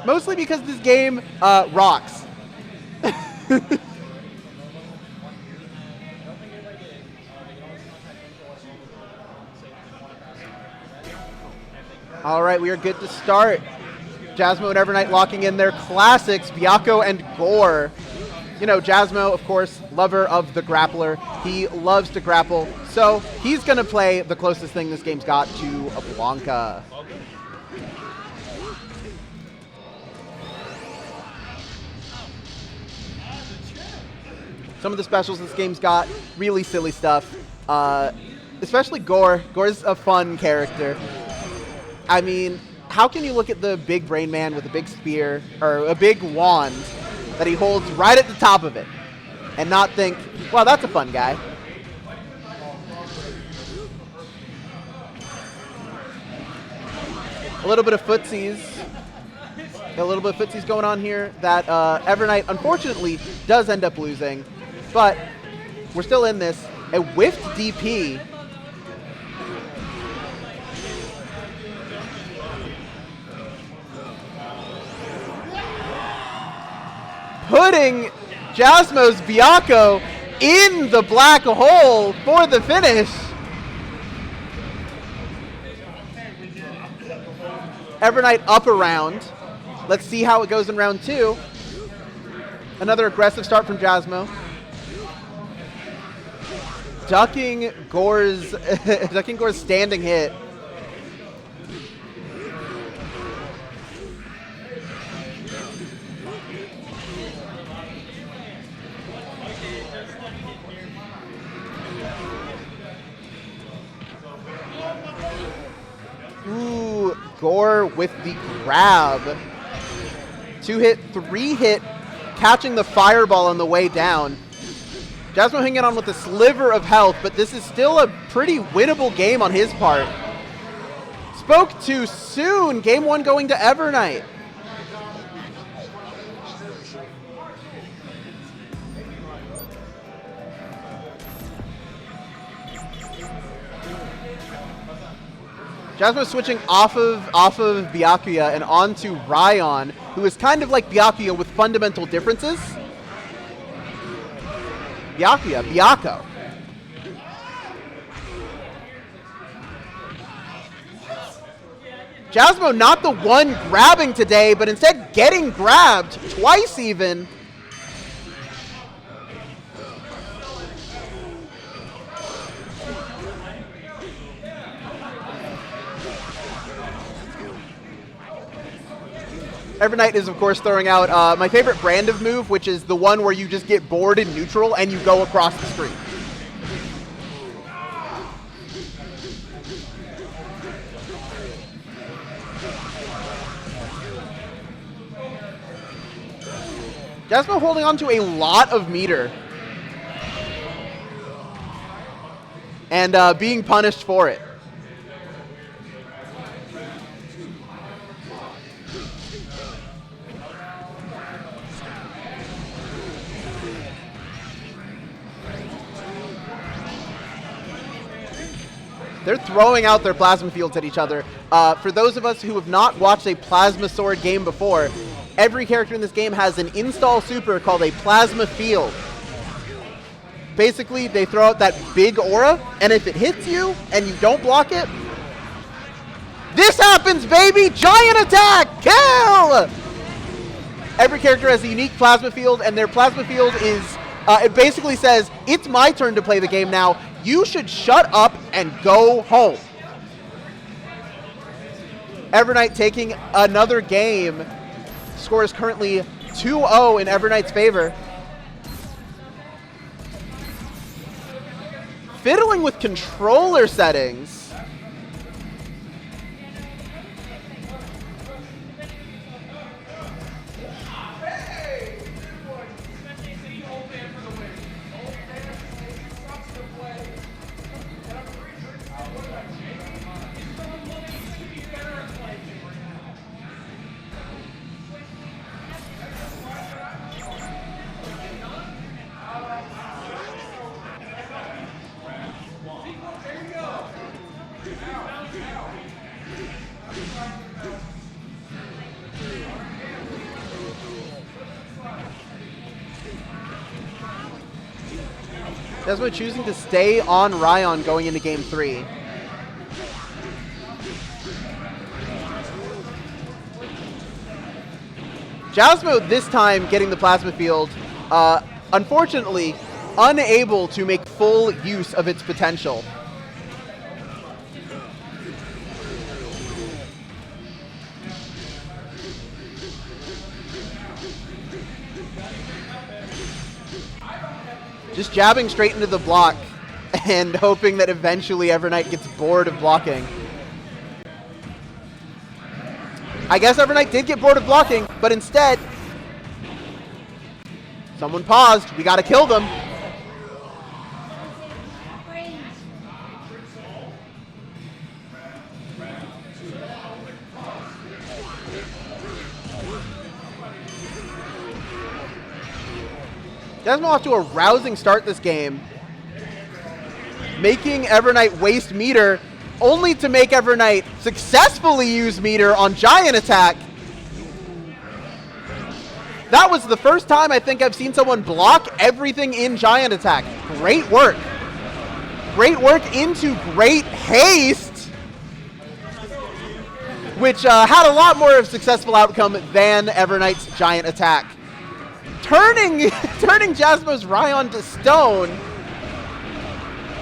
Mostly because this game rocks. All right, we are good to start. JazzMo and Evernight locking in their classics, Byakko and Gore. You know, JazzMo, of course, lover of the grappler. He loves to grapple, so he's going to play the closest thing this game's got to a Blanca. Some of the specials this game's got, really silly stuff. Especially Gore. Gore's a fun character. I mean, how can you look at the big brain man with a big spear, or a big wand, that he holds right at the top of it, and not think, wow, that's a fun guy. A little bit of footsies. A little bit of footsies going on here that Evernight, unfortunately, does end up losing. But we're still in this. A whiffed DP. Putting JazzMo's Byakko in the black hole for the finish. Evernight up a round. Let's see how it goes in round 2. Another aggressive start from JazzMo. Ducking Gore's standing hit. Ooh, Gore with the grab. 2-hit, 3-hit, catching the fireball on the way down. JazzMo hanging on with a sliver of health, but this is still a pretty winnable game on his part. Spoke too soon. Game 1 going to Evernight. JazzMo switching off of Byakko and onto Rai-On, who is kind of like Byakko with fundamental differences. Byakko. JazzMo not the one grabbing today, but instead getting grabbed twice even. Evernight is, of course, throwing out my favorite brand of move, which is the one where you just get bored in neutral and you go across the screen. JazzMo holding on to a lot of meter. And being punished for it. They're throwing out their plasma fields at each other. For those of us who have not watched a plasma sword game before, every character in this game has an install super called a plasma field. Basically, they throw out that big aura, and if it hits you and you don't block it, this happens, baby! Giant attack! Kill! Every character has a unique plasma field, and their plasma field is, it basically says, it's my turn to play the game now. You should shut up and go home. Evernight taking another game. Score is currently 2-0 in Evernight's favor. Fiddling with controller settings. JazzMo choosing to stay on Rai-On going into game 3. JazzMo this time getting the plasma field, unfortunately unable to make full use of its potential. Just jabbing straight into the block and hoping that eventually Evernight gets bored of blocking. I guess Evernight did get bored of blocking, but instead, someone paused. We gotta kill them. JazzMo off to a rousing start this game, making Evernight waste meter, only to make Evernight successfully use meter on Giant Attack. That was the first time I think I've seen someone block everything in Giant Attack. Great work. Great work into great haste, which had a lot more of a successful outcome than Evernight's Giant Attack. Turning JazzMo's Rai-On to stone.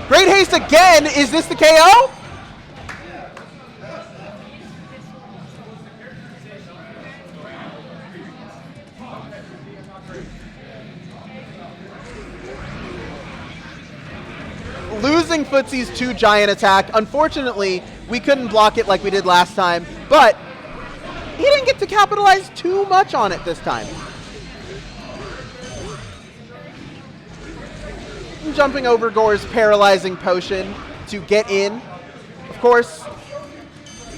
Great haste again. Is this the KO? Losing Footsie's to Giant Attack. Unfortunately, we couldn't block it like we did last time, but he didn't get to capitalize too much on it this time. Jumping over Gore's paralyzing potion to get in. Of course,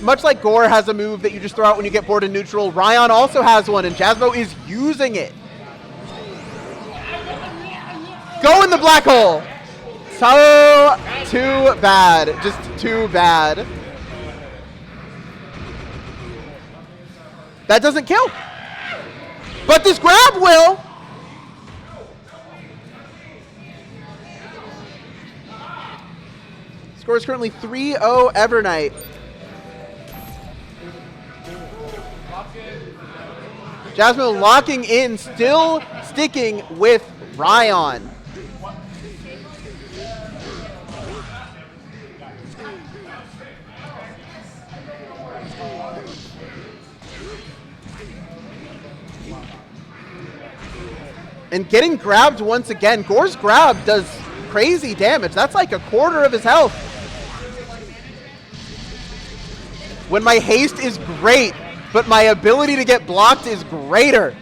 much like Gore has a move that you just throw out when you get bored in neutral, Rai-On also has one, and JazzMo is using it. Go in the black hole! So too bad. Just too bad. That doesn't kill. But this grab will! Score is currently 3-0 Evernight. JazzMo locking in, still sticking with Rai-On. And getting grabbed once again. Gore's grab does crazy damage. That's like a quarter of his health. When my haste is great, but my ability to get blocked is greater.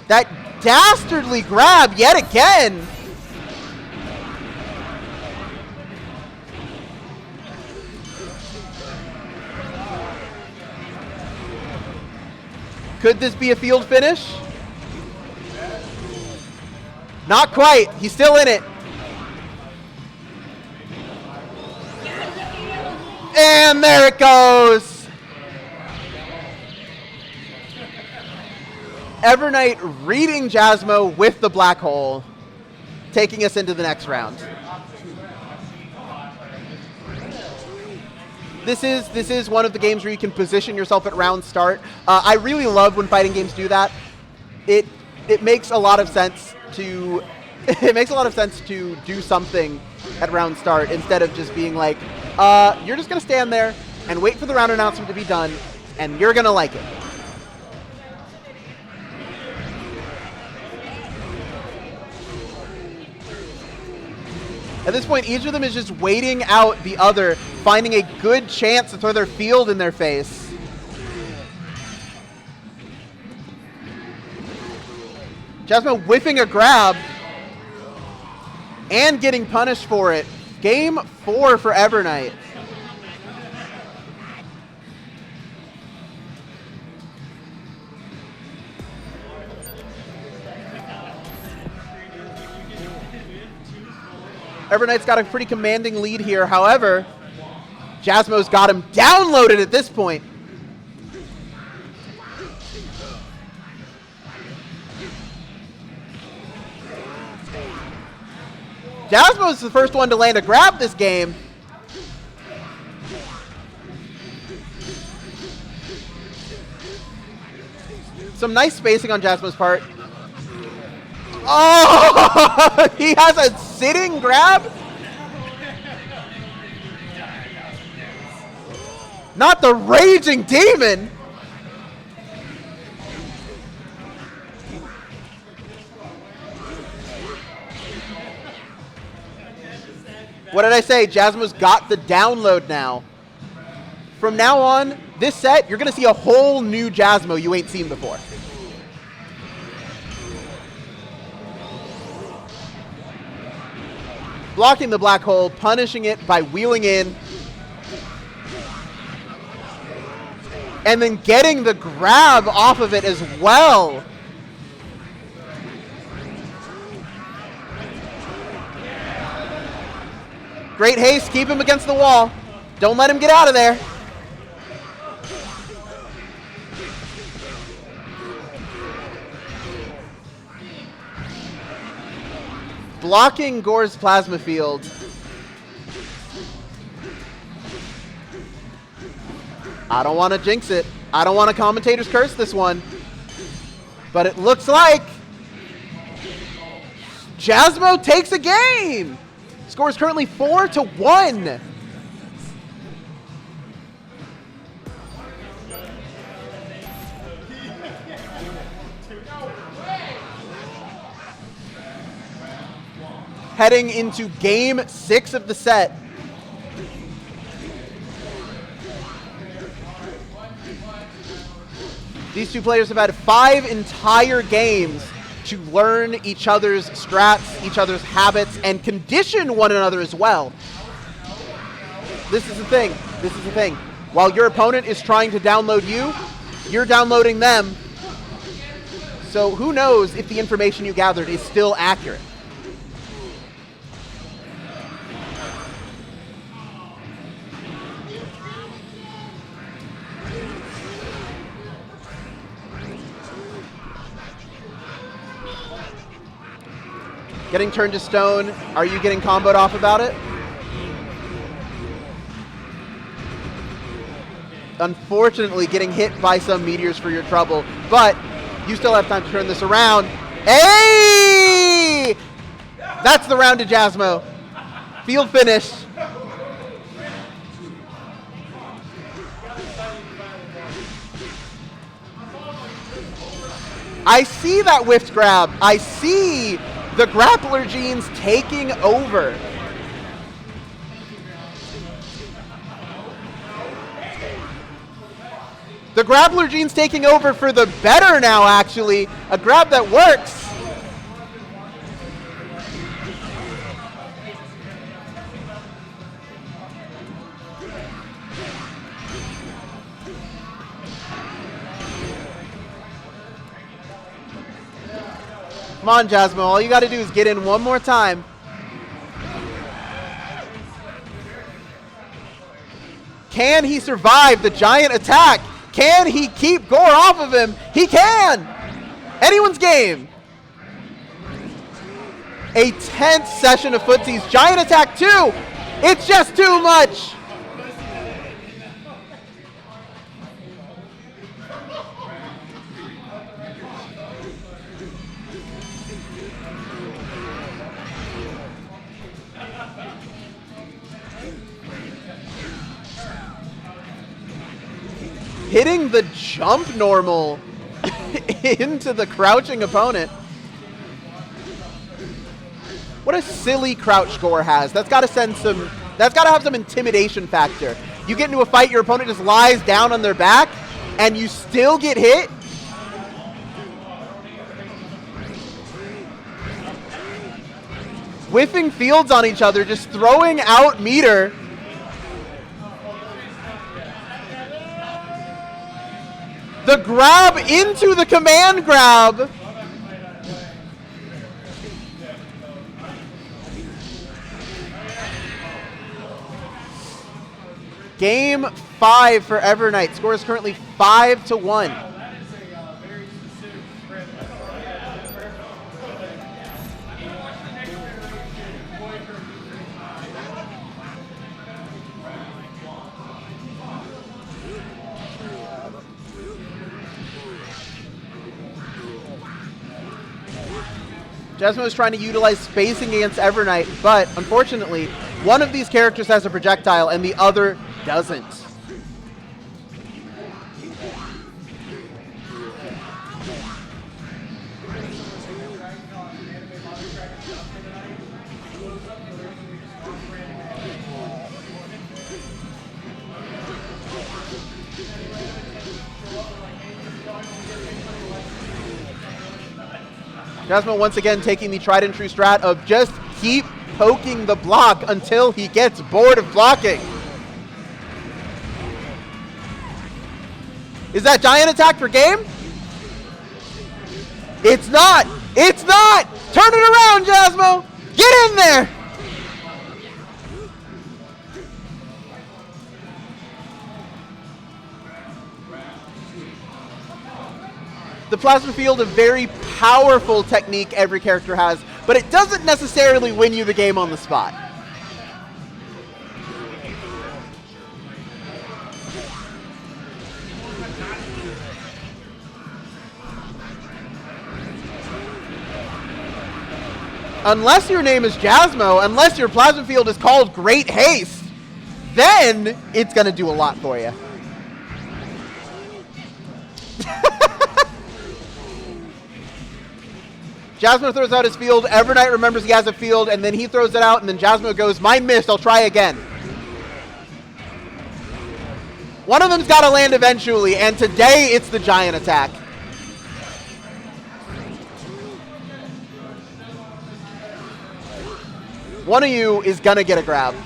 That dastardly grab yet again. Could this be a field finish? Not quite. He's still in it. And there it goes. Evernight reading JazzMo with the black hole, taking us into the next round. This is one of the games where you can position yourself at round start. I really love when fighting games do that. It makes a lot of sense to do something at round start instead of just being like, you're just gonna stand there and wait for the round announcement to be done, and you're gonna like it. At this point, each of them is just waiting out the other, finding a good chance to throw their field in their face. JazzMo whiffing a grab and getting punished for it. Game 4 for Evernight. Evernight's got a pretty commanding lead here. However, JazzMo's got him downloaded at this point. JazzMo's the first one to land a grab this game. Some nice spacing on JazzMo's part. Oh, he has a sitting grab? Not the Raging Demon. What did I say? JazzMo's got the download now. From now on, this set, you're going to see a whole new JazzMo you ain't seen before. Blocking the black hole, punishing it by wheeling in. And then getting the grab off of it as well. Great haste, keep him against the wall. Don't let him get out of there. Blocking Gore's plasma field. I don't want to jinx it. I don't want to commentator's curse this one. But it looks like JazzMo takes a game. Score is currently 4-1. Heading into game 6 of the set. These two players have had 5 entire games to learn each other's strats, each other's habits, and condition one another as well. This is the thing. This is the thing. While your opponent is trying to download you, you're downloading them. So who knows if the information you gathered is still accurate. Getting turned to stone. Are you getting comboed off about it? Unfortunately, getting hit by some meteors for your trouble, but you still have time to turn this around. Hey! That's the round to JazzMo. Field finish. I see that whiffed grab. I see the grappler genes taking over. The grappler genes taking over for the better now, actually. A grab that works. Come on, JazzMo. All you got to do is get in one more time. Can he survive the giant attack? Can he keep Gore off of him? He can! Anyone's game. A tense session of footsies. Giant attack 2. It's just too much. Hitting the jump normal into the crouching opponent. What a silly crouch Gore has. That's got to send some. That's got to have some intimidation factor. You get into a fight, your opponent just lies down on their back, and you still get hit. Whiffing fields on each other, just throwing out meter. The grab into the command grab. Game 5 for Evernight. Score is currently 5-1. JazzMo is trying to utilize spacing against Evernight, but unfortunately, one of these characters has a projectile and the other doesn't. JazzMo once again taking the tried and true strat of just keep poking the block until he gets bored of blocking. Is that giant attack for game? It's not! It's not! Turn it around, JazzMo! Get in there! The plasma field, a very powerful technique every character has, but it doesn't necessarily win you the game on the spot. Unless your name is JazzMo, unless your plasma field is called Great Haste, then it's going to do a lot for you. JazzMo throws out his field, Evernight remembers he has a field, and then he throws it out, and then JazzMo goes, mine missed, I'll try again. One of them's got to land eventually, and today it's the giant attack. One of you is going to get a grab.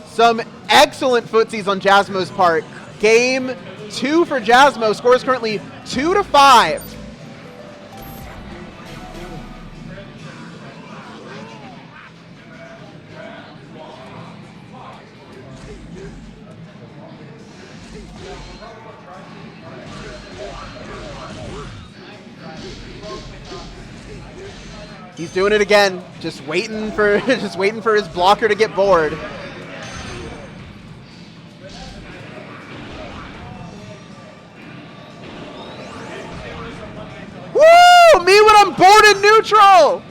Some excellent footsies on JazzMo's part. Game 2 for JazzMo. Score is currently 2-5. He's doing it again, just waiting for his blocker to get bored. Woo! Me when I'm bored in neutral!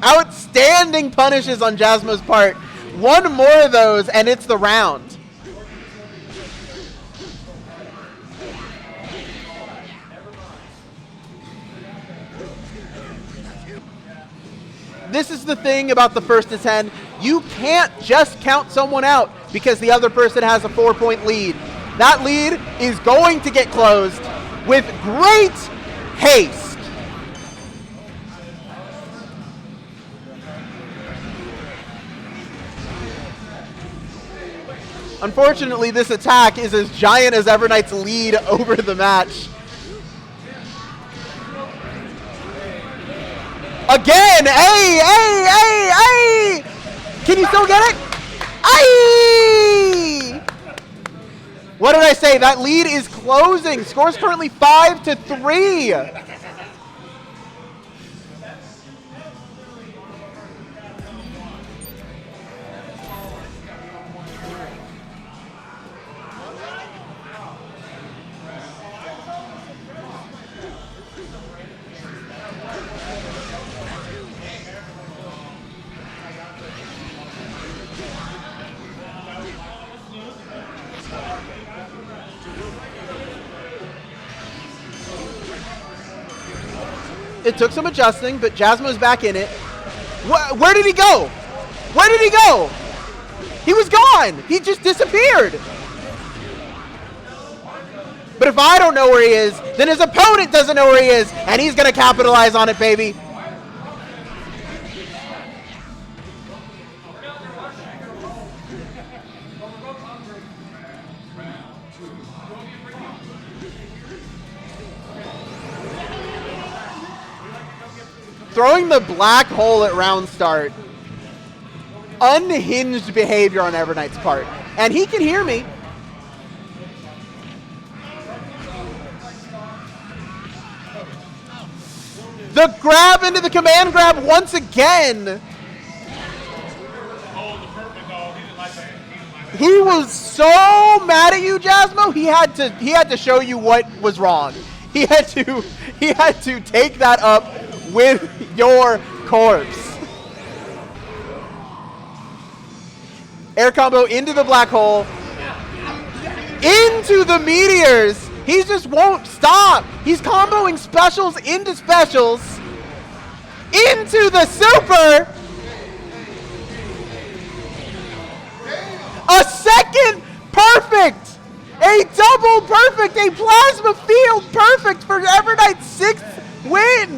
Outstanding punishes on JazzMo's part. One more of those and it's the round. This is the thing about the first to 10. You can't just count someone out because the other person has a 4-point lead. That lead is going to get closed with great haste. Unfortunately, this attack is as giant as Evernight's lead over the match. Again! Ay! Can you still get it? Ay! What did I say? That lead is closing. Score's currently 5-3. It took some adjusting, but JazzMo's back in it. Where did he go? Where did he go? He was gone. He just disappeared. But if I don't know where he is, then his opponent doesn't know where he is, and he's going to capitalize on it, baby. Throwing the black hole at round start. Unhinged behavior on Evernight's part. And he can hear me. The grab into the command grab once again. Oh, the perfect dog. He didn't like that. He was so mad at you, JazzMo. He had to show you what was wrong. He had to take that up with your corpse. Air combo into the black hole. Into the meteors. He just won't stop. He's comboing specials into specials. Into the super. A second perfect. A double perfect. A plasma field perfect for Evernight's 6th win.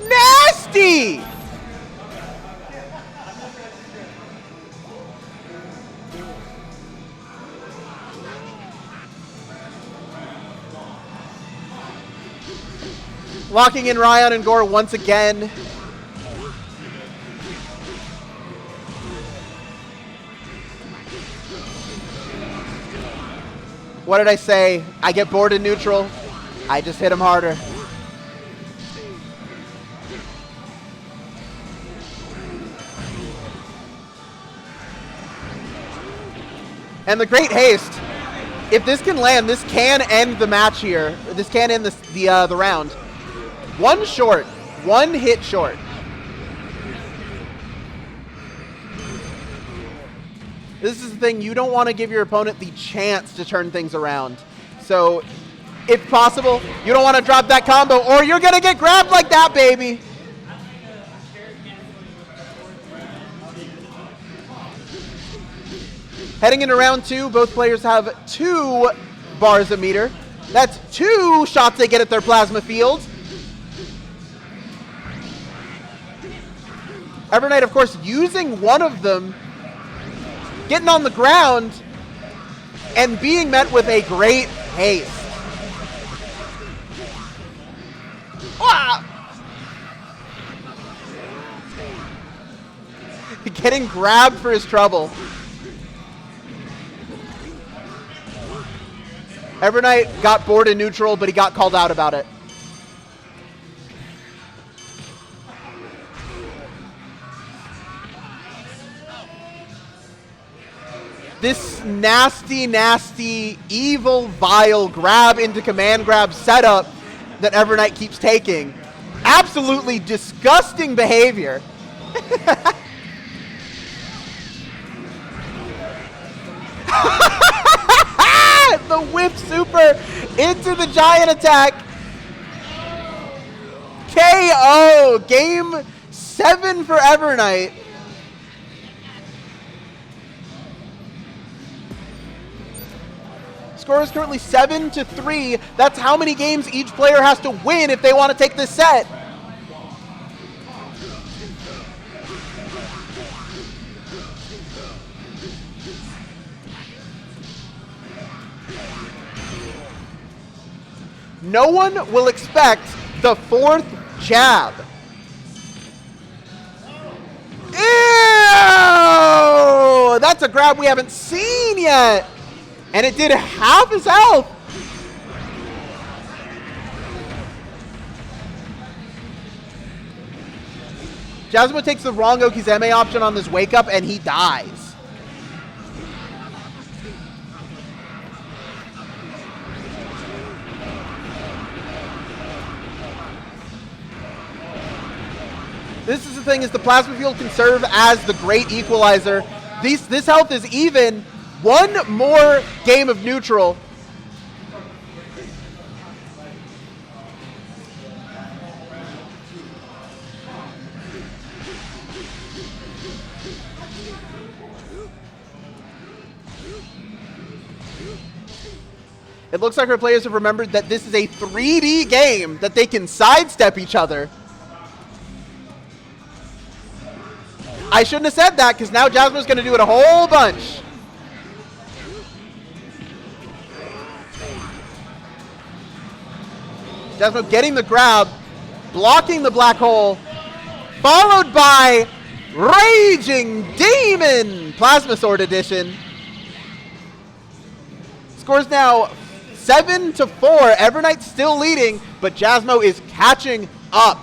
Nasty. Locking in Rai-On and Gore once again. What did I say? I get bored in neutral. I just hit him harder. And the great haste. If this can land, this can end the match here. This can end the round. One short. One hit short. This is the thing. You don't want to give your opponent the chance to turn things around. So, if possible, you don't want to drop that combo or you're going to get grabbed like that, baby. Heading into round 2, both players have 2 bars a meter. That's 2 shots they get at their plasma fields. Evernight, of course, using one of them, getting on the ground, and being met with a great haste. Ah! Getting grabbed for his trouble. Evernight got bored in neutral, but he got called out about it. This nasty, nasty, evil, vile grab into command grab setup that Evernight keeps taking. Absolutely disgusting behavior. The whip super into the giant attack. KO. Game 7 for Evernight. Score is currently 7-3. That's how many games each player has to win if they want to take this set. No one will expect the 4th jab. Ew! That's a grab we haven't seen yet. And it did half his health. JazzMo takes the wrong Okizeme option on this wake up and he dies. This is the thing, is the plasma field can serve as the great equalizer. This health is even. One more game of neutral. It looks like our players have remembered that this is a 3D game, that they can sidestep each other. I shouldn't have said that, because now JazzMo's going to do it a whole bunch. JazzMo getting the grab, blocking the black hole, followed by Raging Demon Plasma Sword Edition. Scores now 7-4. Evernight still leading, but JazzMo is catching up.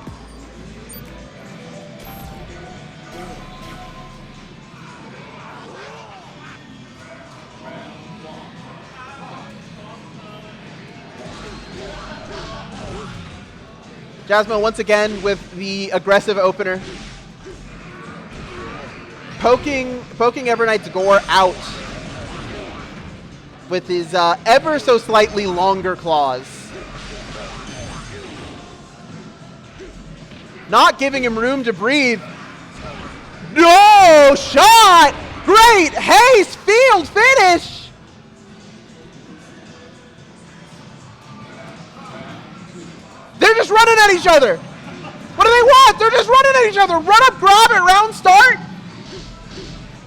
JazzMo once again with the aggressive opener. Poking Evernight's Gore out with his ever so slightly longer claws. Not giving him room to breathe. No! Shot! Great! Haste! Field finish! They're just running at each other! What do they want? They're just running at each other! Run up, grab it, round start!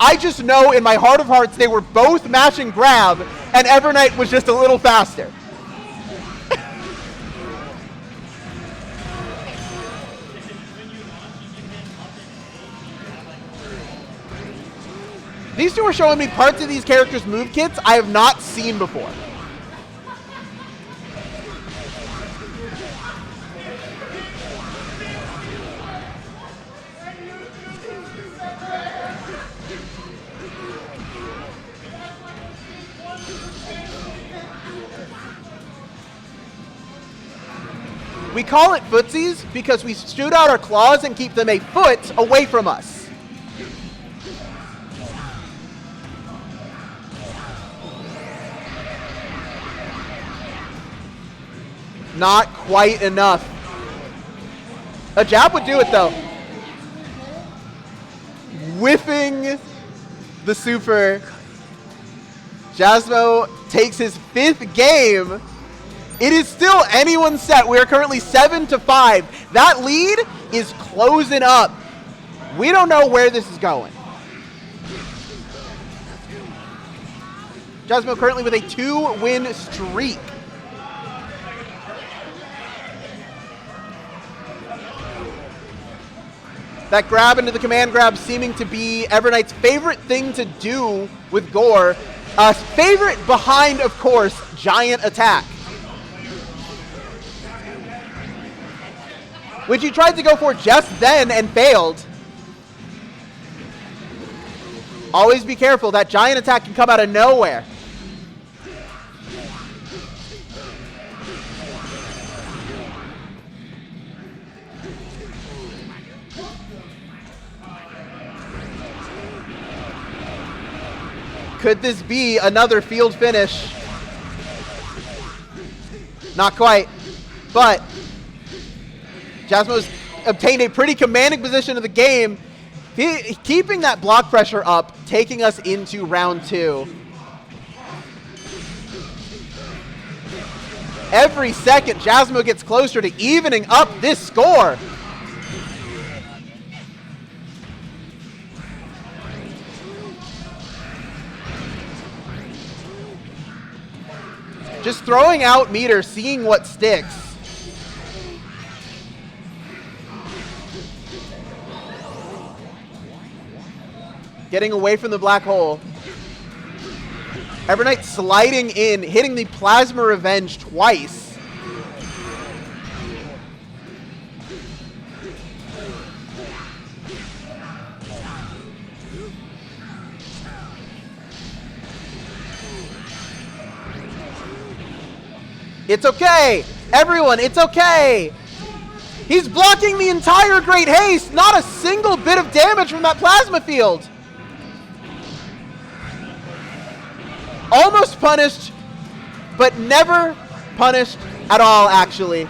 I just know in my heart of hearts they were both mashing grab, and Evernight was just a little faster. These two are showing me parts of these characters' move kits I have not seen before. We call it footsies because we shoot out our claws and keep them a foot away from us. Not quite enough. A jab would do it though. Whiffing the super. JazzMo takes his 5th game. It is still anyone's set. We are currently 7-5. That lead is closing up. We don't know where this is going. JazzMo currently with a 2-win streak. That grab into the command grab seeming to be Evernight's favorite thing to do with Gore. Favorite behind, of course, giant attack. Which he tried to go for just then and failed. Always be careful, that giant attack can come out of nowhere. Could this be another field finish? Not quite, but JazzMo's obtained a pretty commanding position of the game, keeping that block pressure up, taking us into round 2. Every second, JazzMo gets closer to evening up this score. Just throwing out meter, seeing what sticks. Getting away from the black hole. Evernight sliding in, hitting the Plasma Revenge twice. It's okay. Everyone, it's okay. He's blocking the entire Great Haste. Not a single bit of damage from that plasma field. Almost punished, but never punished at all, actually.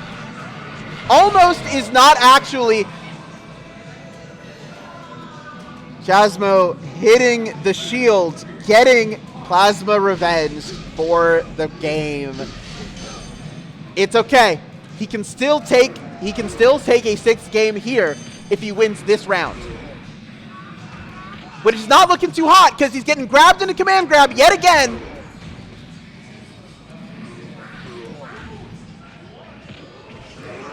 Almost is not actually. JazzMo hitting the shield, getting Plasma Revenge for the game. It's okay. He can still take a 6th game here if he wins this round. But he's not looking too hot because he's getting grabbed into command grab yet again.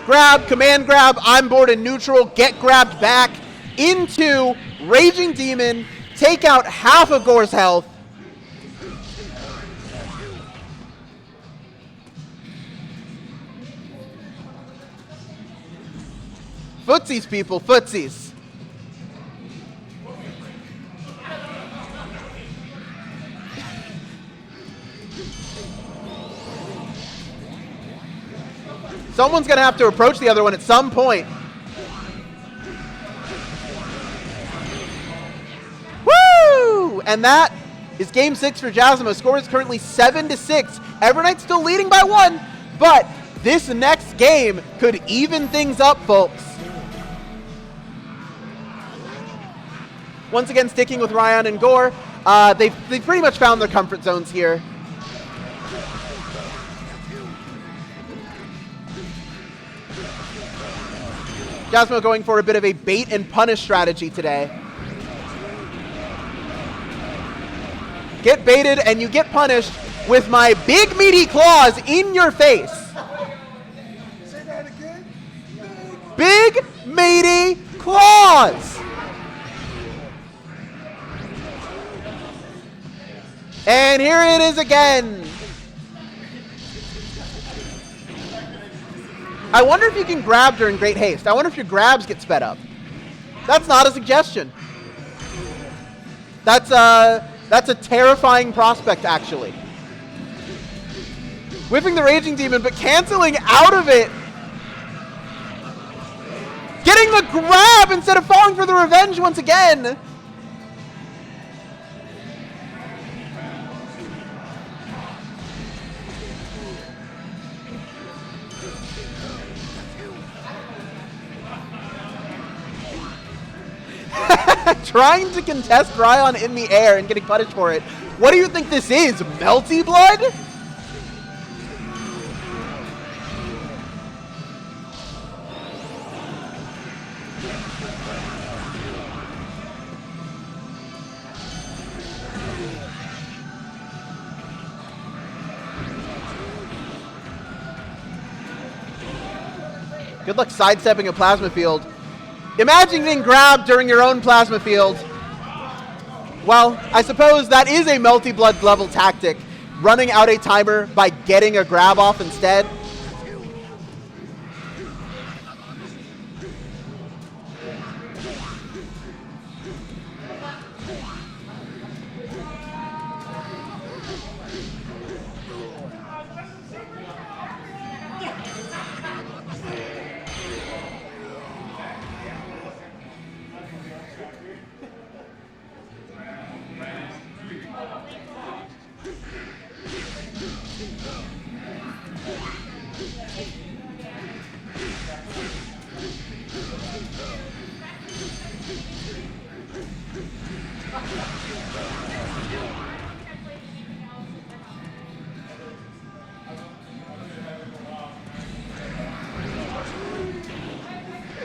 Grab, command grab, I'm board and neutral, get grabbed back into Raging Demon, take out half of Gore's health. Footsies, people, footsies. Someone's going to have to approach the other one at some point. Woo! And that is game 6 for JazzMo. Score is currently 7-6. Evernight still leading by 1, but this next game could even things up, folks. Once again, sticking with Rai-On and Gore, they've pretty much found their comfort zones here. JazzMo going for a bit of a bait and punish strategy today. Get baited and you get punished with my big meaty claws in your face. Say that again. Big meaty claws. And here it is again. I wonder if you can grab during Great Haste. I wonder if your grabs get sped up. That's not a suggestion. That's a terrifying prospect, actually. Whipping the Raging Demon, but canceling out of it. Getting the grab instead of falling for the revenge once again. Trying to contest Rai-On in the air and getting punished for it. What do you think this is? Melty blood? Good luck sidestepping a plasma field. Imagine getting grabbed during your own plasma field. Well, I suppose that is a Melty Blood level tactic, running out a timer by getting a grab off instead.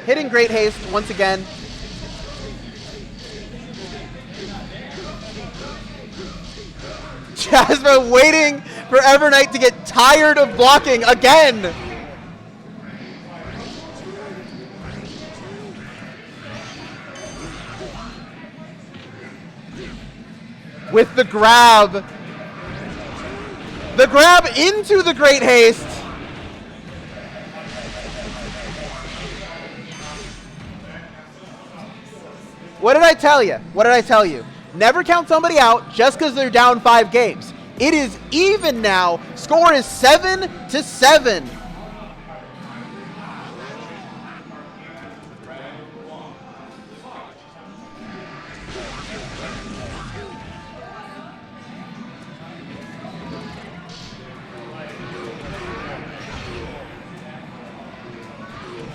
Hitting Great Haste once again. JazzMo waiting for Evernight to get tired of blocking again. With the grab. The grab into the Great Haste. What did I tell you? What did I tell you? Never count somebody out just because they're down 5 games. It is even now. Score is 7-7.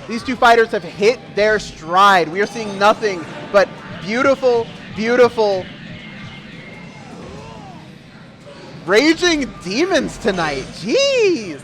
These two fighters have hit their stride. We are seeing nothing but beautiful, beautiful Raging Demons tonight. Jeez.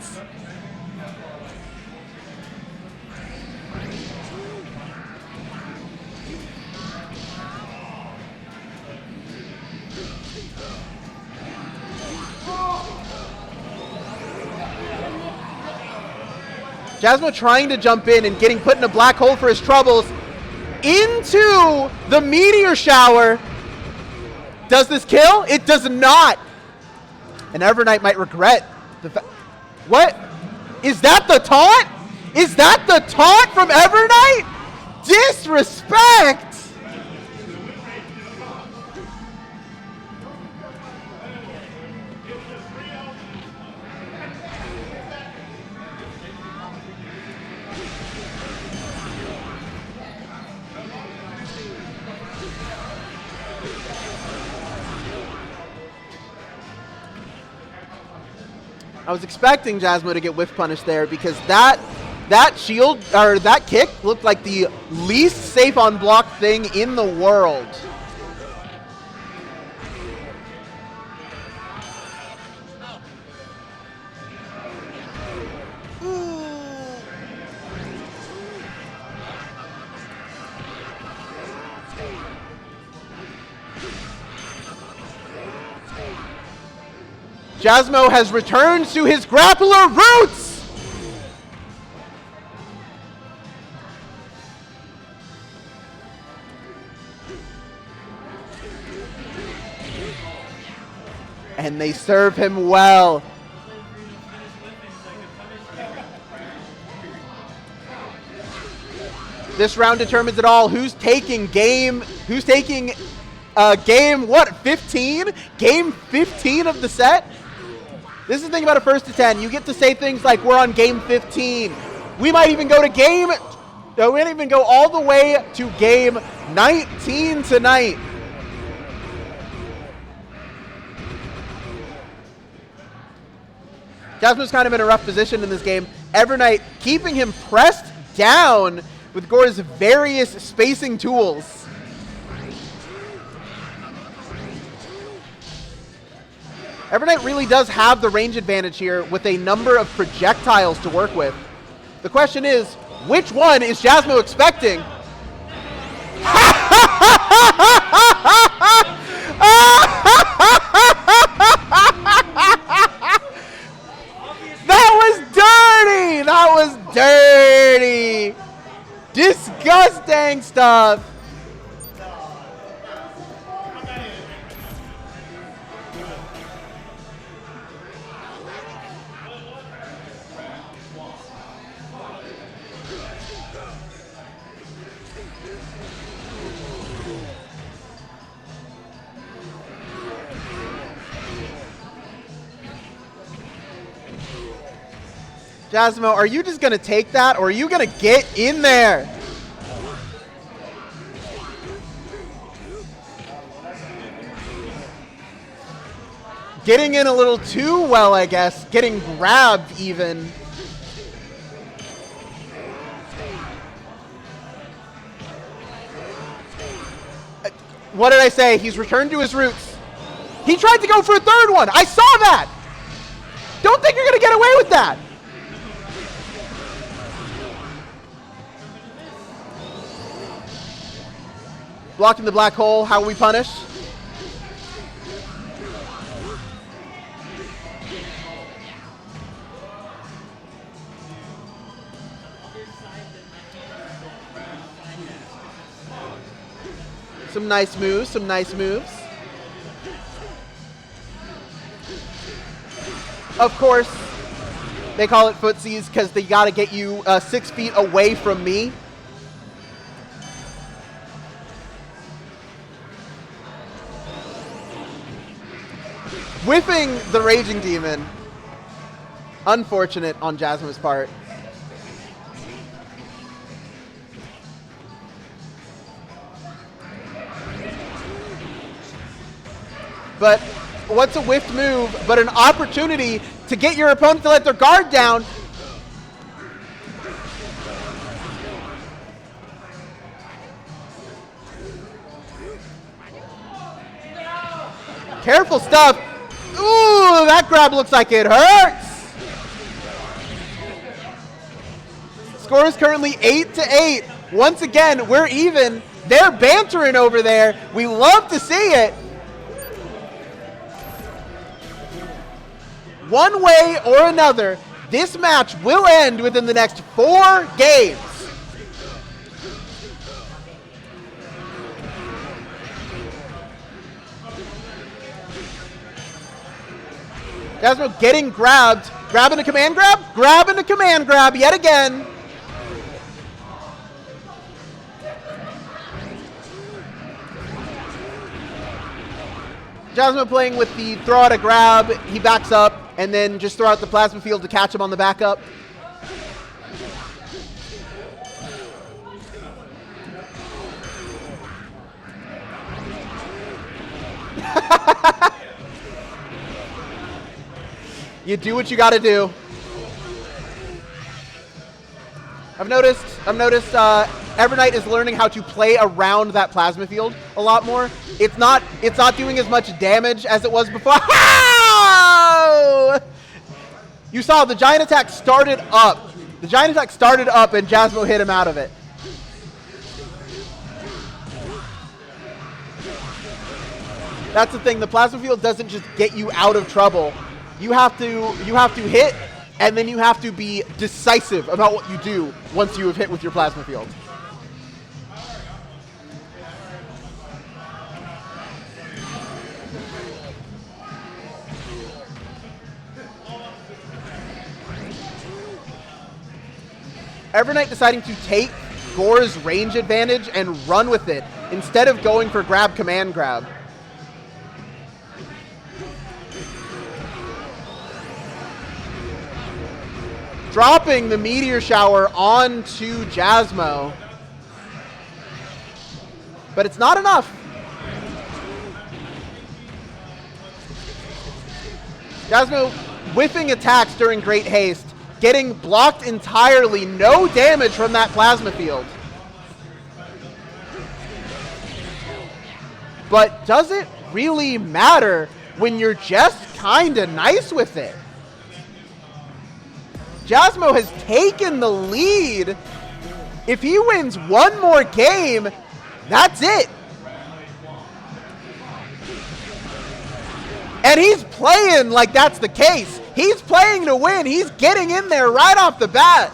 JazzMo trying to jump in and getting put in a black hole for his troubles. Into the meteor shower. Does this kill? It does not. And Evernight might regret the fact. What? Is that the taunt? Is that the taunt from Evernight? Disrespect. I was expecting JazzMo to get whiff punished there because that shield or that kick looked like the least safe on block thing in the world. JazzMo has returned to his grappler roots! And they serve him well. This round determines it all. Who's taking game 15? Game 15 of the set? This is the thing about a first to 10. You get to say things like, we're on game 15. We might even go to we might even go all the way to game 19 tonight. JazzMo's kind of in a rough position in this game. Evernight keeping him pressed down with Gore's various spacing tools. Evernight really does have the range advantage here with a number of projectiles to work with. The question is, which one is JazzMo expecting? That was dirty! That was dirty! Disgusting stuff! JazzMo, are you just going to take that, or are you going to get in there? Getting in a little too well, I guess. Getting grabbed, even. What did I say? He's returned to his roots. He tried to go for a third one. I saw that. Don't think you're going to get away with that. Blocking the black hole, how will we punish? Some nice moves, some nice moves. Of course, they call it footsies because they got to get you 6 feet away from me. Whiffing the Raging Demon. Unfortunate on JazzMo's part. But what's a whiffed move but an opportunity to get your opponent to let their guard down? Careful stuff. Ooh, that grab looks like it hurts. Score is currently 8-8. Once again, we're even. They're bantering over there. We love to see it. One way or another, this match will end within the next 4 games. JazzMo getting grabbed. Grabbing a command grab? Grabbing a command grab yet again. JazzMo playing with the throw out a grab. He backs up and then just throw out the plasma field to catch him on the backup. You do what you got to do. I've noticed Evernight is learning how to play around that plasma field a lot more. It's not doing as much damage as it was before. You saw the giant attack started up. The giant attack started up and JazzMo hit him out of it. That's the thing. The plasma field doesn't just get you out of trouble. You have to hit, and then you have to be decisive about what you do once you have hit with your plasma field. Evernight deciding to take Gore's range advantage and run with it instead of going for grab, command, grab. Dropping the meteor shower onto JazzMo. But it's not enough. JazzMo whiffing attacks during great haste, getting blocked entirely, no damage from that plasma field. But does it really matter when you're just kinda nice with it? JazzMo has taken the lead. If he wins one more game, that's it. And he's playing like that's the case. He's playing to win. He's getting in there right off the bat.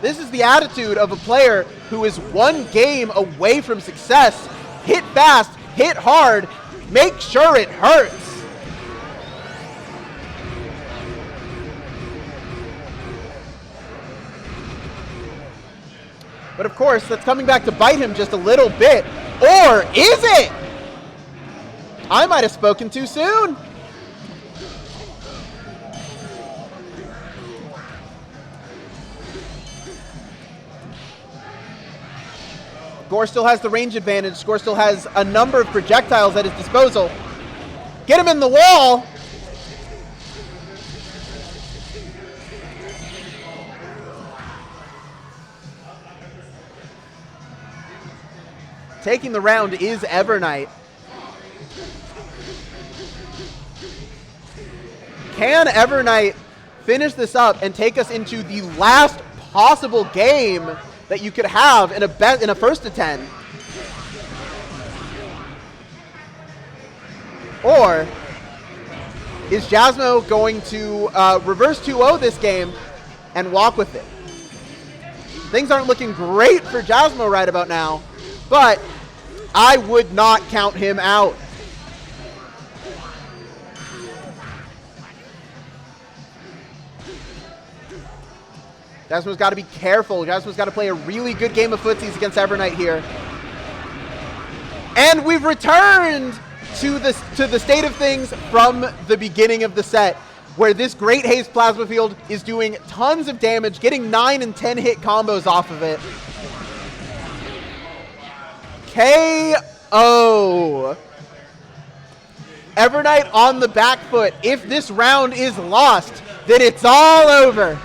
This is the attitude of a player who is one game away from success. Hit fast, hit hard, make sure it hurts. But of course, that's coming back to bite him just a little bit. Or is it? I might have spoken too soon. Gore still has the range advantage. Gore still has a number of projectiles at his disposal. Get him in the wall. Taking the round is Evernight. Can Evernight finish this up and take us into the last possible game that you could have in a first to 10? Or is JazzMo going to reverse 2-0 this game and walk with it? Things aren't looking great for JazzMo right about now, but I would not count him out. JazzMo's got to be careful. JazzMo's got to play a really good game of footsies against Evernight here. And we've returned to the state of things from the beginning of the set, where this great haste plasma field is doing tons of damage, getting 9 and 10 hit combos off of it. KO. Evernight on the back foot. If this round is lost, then it's all over.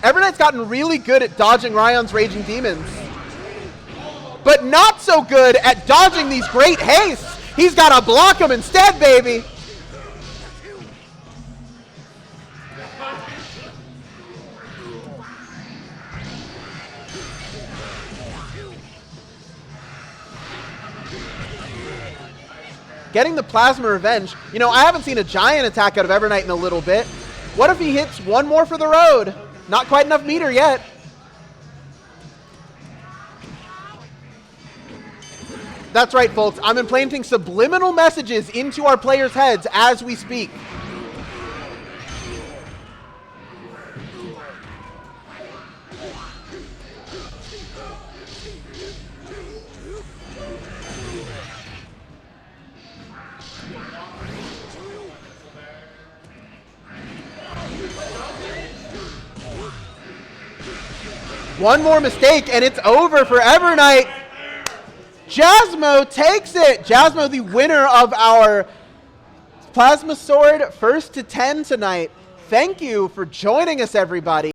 Evernight's gotten really good at dodging Rai-On's Raging Demons, but not so good at dodging these great hastes. He's got to block them instead, baby. Getting the Plasma Revenge. You know, I haven't seen a giant attack out of Evernight in a little bit. What if he hits one more for the road? Not quite enough meter yet. That's right, folks. I'm implanting subliminal messages into our players' heads as we speak. One more mistake, and it's over for Evernight. JazzMo takes it. JazzMo, the winner of our Plasma Sword 1st to 10 tonight. Thank you for joining us, everybody.